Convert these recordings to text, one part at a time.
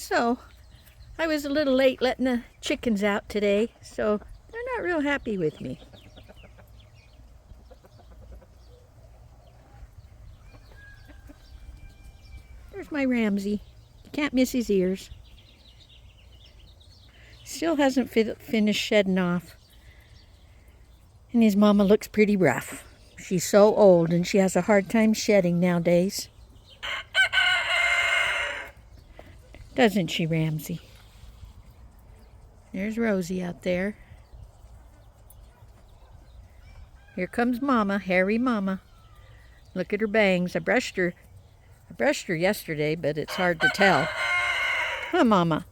So, I was a little late letting the chickens out today, so they're not real happy with me. There's my Ramsey. You can't miss his ears. Still hasn't finished shedding off. And his mama looks pretty rough. She's so old and she has a hard time shedding nowadays. Doesn't she, Ramsey? There's Rosie out there. Here comes Mama, hairy Mama. Look at her bangs. I brushed her yesterday, but it's hard to tell. Huh, Mama?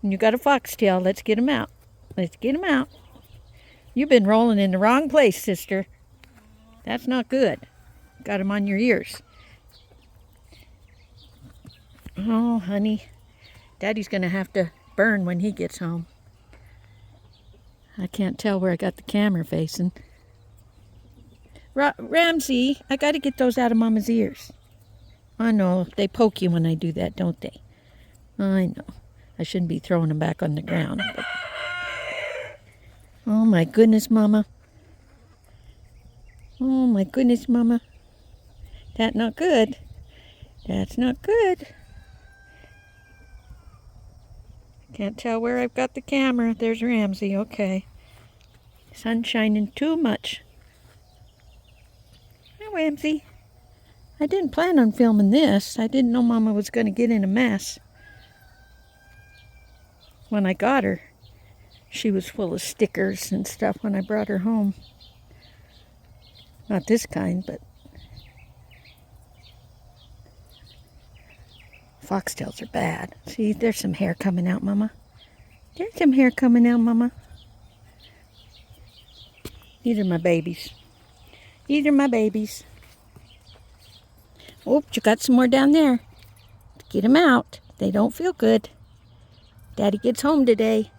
And you got a foxtail. Let's get him out. Let's get him out. You've been rolling in the wrong place, sister. That's not good. Got him on your ears. Oh, honey. Daddy's going to have to burn when he gets home. I can't tell where I got the camera facing. Ramsey, I got to get those out of Mama's ears. I know. They poke you when I do that, don't they? I know. I shouldn't be throwing them back on the ground. But... Oh, my goodness, Mama. Oh, my goodness, Mama. That's not good. That's not good. Can't tell where I've got the camera. There's Ramsey. Okay. Sun's shining too much. Hi, Ramsey. I didn't plan on filming this. I didn't know Mama was going to get in a mess. When I got her, she was full of stickers and stuff when I brought her home. Not this kind, but foxtails are bad. See, there's some hair coming out, Mama. There's some hair coming out, Mama. These are my babies. These are my babies. Oh, you got some more down there. Get them out. They don't feel good. Daddy gets home today.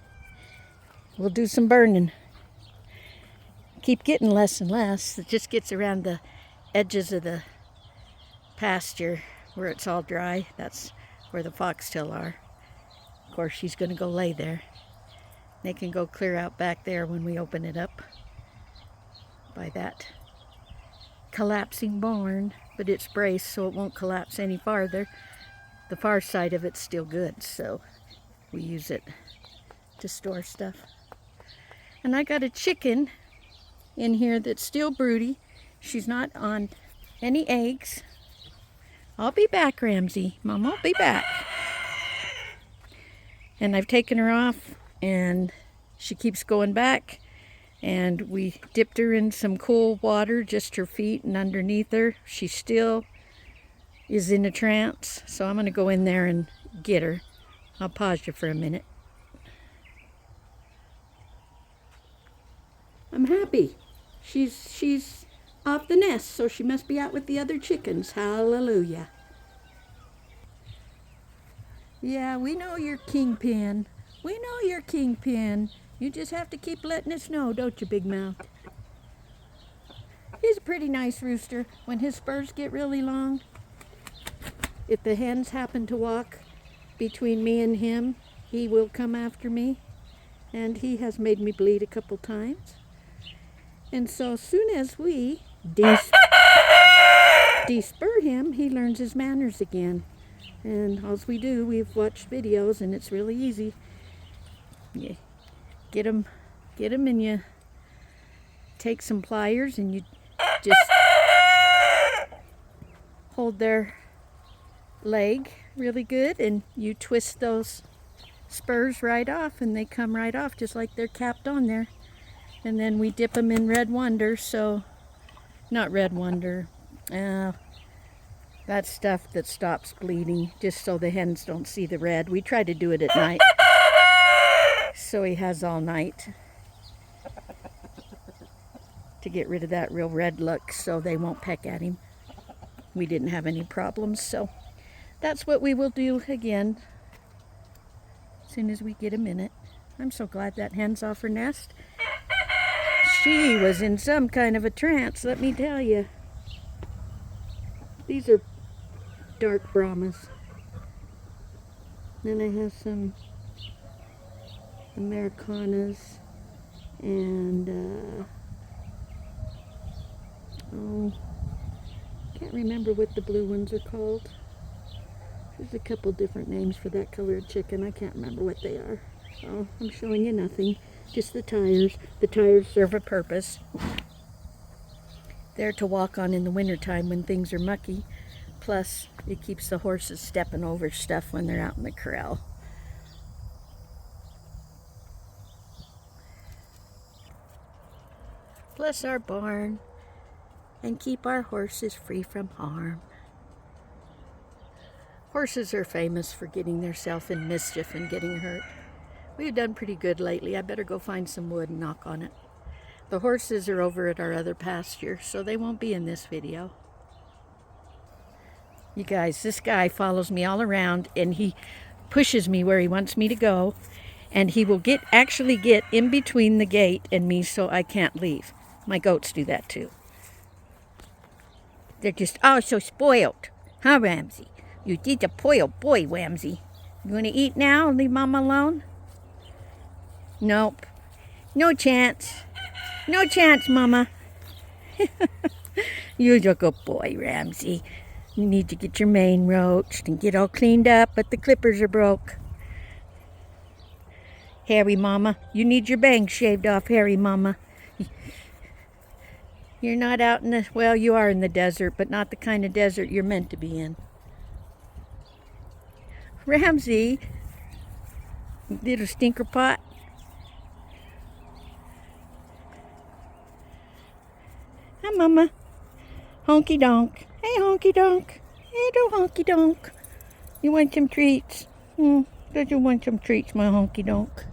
We'll do some burning. Keep getting less and less. It just gets around the edges of the pasture where it's all dry. That's where the foxtail are. Of course, she's going to go lay there. They can go clear out back there when we open it up by that collapsing barn, but it's braced so it won't collapse any farther. The far side of it's still good, so we use it to store stuff. And I got a chicken in here that's still broody. She's not on any eggs. I'll be back, Ramsey. Mom, I'll be back. And I've taken her off, and she keeps going back. And we dipped her in some cool water, just her feet and underneath her. She still is in a trance, so I'm going to go in there and get her. I'll pause you for a minute. I'm happy. She's off the nest, so she must be out with the other chickens. Hallelujah. Yeah, we know you're kingpin. We know you're kingpin. You just have to keep letting us know, don't you, Big Mouth? He's a pretty nice rooster. When his spurs get really long, if the hens happen to walk between me and him, he will come after me. And he has made me bleed a couple times. And so as soon as we despur him, he learns his manners again. And as we do, we've watched videos, and it's really easy. You get him, and you take some pliers, and you just hold their leg really good, and you twist those spurs right off, and they come right off just like they're capped on there. And then we dip them in Red Wonder, so, not Red Wonder, that stuff that stops bleeding, just so the hens don't see the red. We try to do it at night, so he has all night to get rid of that real red look, so they won't peck at him. We didn't have any problems, so that's what we will do again as soon as we get a minute. I'm so glad that hen's off her nest. She was in some kind of a trance, let me tell you. These are dark Brahmas. Then I have some Americanas and oh, can't remember what the blue ones are called. There's a couple different names for that colored chicken. I can't remember what they are. So I'm showing you nothing, just the tires. The tires serve a purpose. They're to walk on in the wintertime when things are mucky. Plus, it keeps the horses stepping over stuff when they're out in the corral. Bless our barn and keep our horses free from harm. Horses are famous for getting themselves in mischief and getting hurt. We've done pretty good lately. I better go find some wood and knock on it. The horses are over at our other pasture, so they won't be in this video. You guys, this guy follows me all around and he pushes me where he wants me to go, and he will actually get in between the gate and me so I can't leave. My goats do that too. They're just all so spoiled. Huh, Ramsey? You did a spoiled boy, Ramsey. You want to eat now and leave Mama alone? Nope. No chance. No chance, Mama. You're a good boy, Ramsey. You need to get your mane roached and get all cleaned up, but the clippers are broke. Harry, Mama. You need your bangs shaved off, Harry, Mama. You're not out in the... Well, you are in the desert, but not the kind of desert you're meant to be in. Ramsey, little stinker pot. Hi, Mama. Honky Donk. Hey, Honky Donk. Hey, little Honky Donk. You want some treats? Don't you want some treats, my Honky Donk?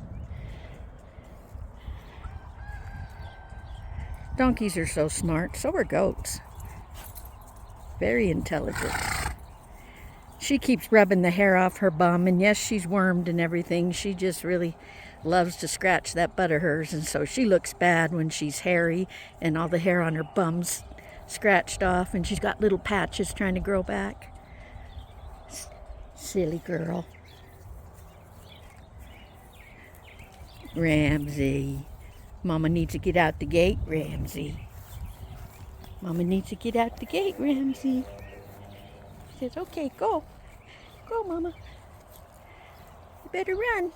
Donkeys are so smart. So are goats. Very intelligent. She keeps rubbing the hair off her bum, and yes, she's wormed and everything. She just really loves to scratch that butt of hers, and so she looks bad when she's hairy and all the hair on her bum's scratched off, and she's got little patches trying to grow back. Silly girl. Ramsey. Mama needs to get out the gate, Ramsey. Mama needs to get out the gate, Ramsey. She says, okay, go. Go, Mama. You better run.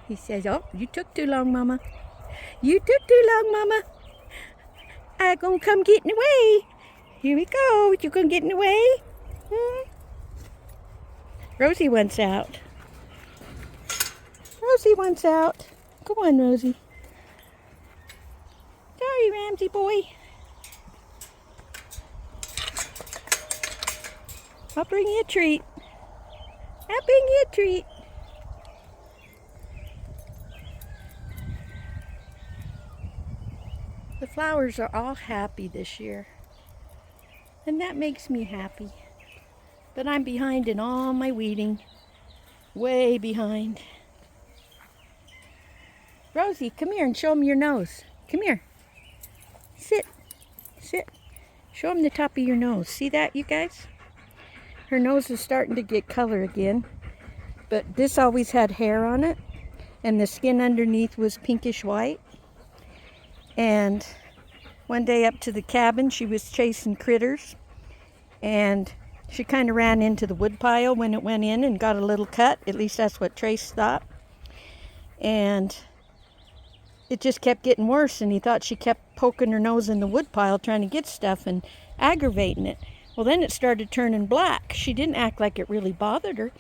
He says, oh, you took too long, Mama. You took too long, Mama. I'm gonna come get in the way. Here we go. You gonna get in the way? Rosie wants out. Rosie wants out. Come on, Rosie. Sorry, Ramsey boy. I'll bring you a treat. I'll bring you a treat. The flowers are all happy this year, and that makes me happy. But I'm behind in all my weeding. Way behind. Rosie, come here and show them your nose. Come here. Sit. Sit. Show them the top of your nose. See that, you guys? Her nose is starting to get color again. But this always had hair on it. And the skin underneath was pinkish white. And one day up to the cabin, she was chasing critters. And she kind of ran into the wood pile when it went in and got a little cut. At least that's what Trace thought. And it just kept getting worse, and he thought she kept poking her nose in the wood pile trying to get stuff and aggravating it. Well, then it started turning black. She didn't act like it really bothered her,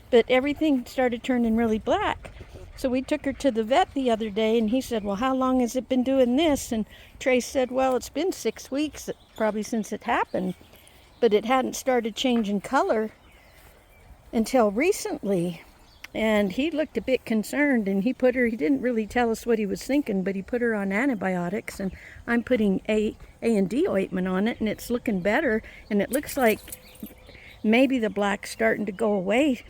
but everything started turning really black. So we took her to the vet the other day, and he said, well, how long has it been doing this? And Trace said, well, it's been 6 weeks, probably since it happened, but it hadn't started changing color until recently. And he looked a bit concerned, and he didn't really tell us what he was thinking, but he put her on antibiotics, and I'm putting A&D ointment on it, and it's looking better, and it looks like maybe the black's starting to go away.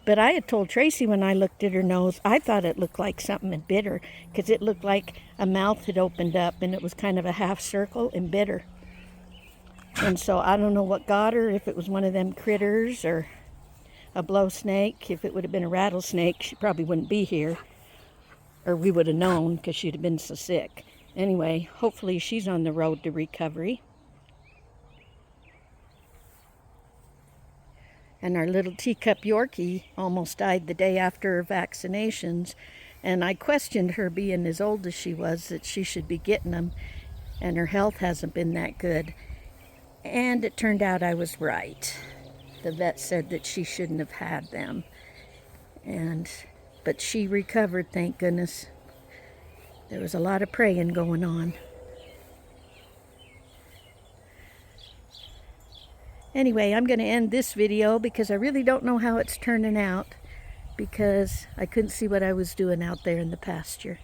But I had told Tracy when I looked at her nose, I thought it looked like something bitter, because it looked like a mouth had opened up, and it was kind of a half circle and bitter. And so I don't know what got her, if it was one of them critters or a blow snake. If it would have been a rattlesnake, she probably wouldn't be here. Or we would have known because she'd have been so sick. Anyway, hopefully she's on the road to recovery. And our little Tea Cup Yorkie almost died the day after her vaccinations. And I questioned her, being as old as she was, that she should be getting them. And her health hasn't been that good. And it turned out I was right. The vet said that she shouldn't have had them. But she recovered, thank goodness. There was a lot of praying going on. Anyway, I'm going to end this video because I really don't know how it's turning out, because I couldn't see what I was doing out there in the pasture.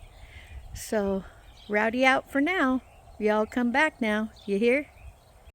So, Rowdy out for now. Y'all come back now. You hear?